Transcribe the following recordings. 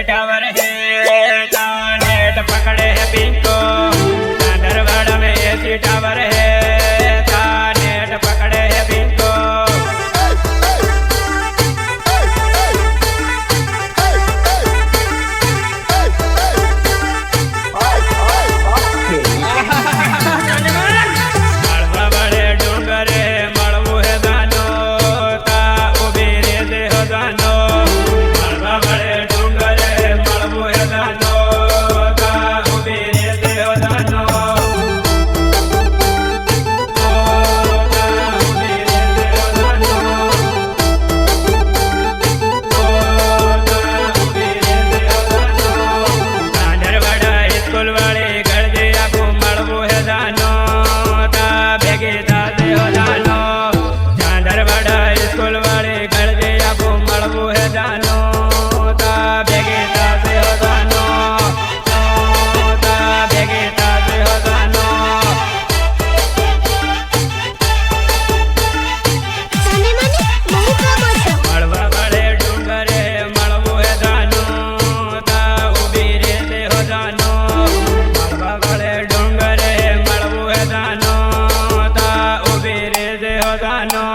tower है net पकड़े है पिंको दरबार में एसी टावर है नेट पकड़े है पिंको बड़े डूंगरे मड़बू है दानो ता उबी रे दे हो दानो बड़े डूंगरे मड़बू है दानो ता उबी रे दे हो दानो स्कूल वाले घर दे आपको मड़बू है दानो ता भेगे दादे हो दानो चांदर बड़ा स्कूल वाले घर दे आपको मड़बू है दानो ता भेगे दादे हो दानो ता भेगे दादे हो दानो मड़बा बड़े डूंगरे मड़बू है दानो ता उबी रे दे हो दानो मड़बा बड़े डूंगरे मड़बू है दानो ता उबी रे दे हो दानो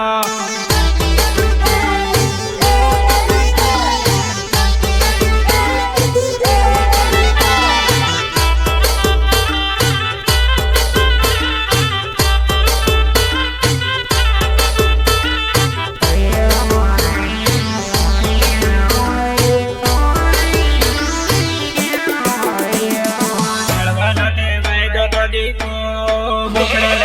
मड़बा नोटे मैं दो तो दी को बुकड़े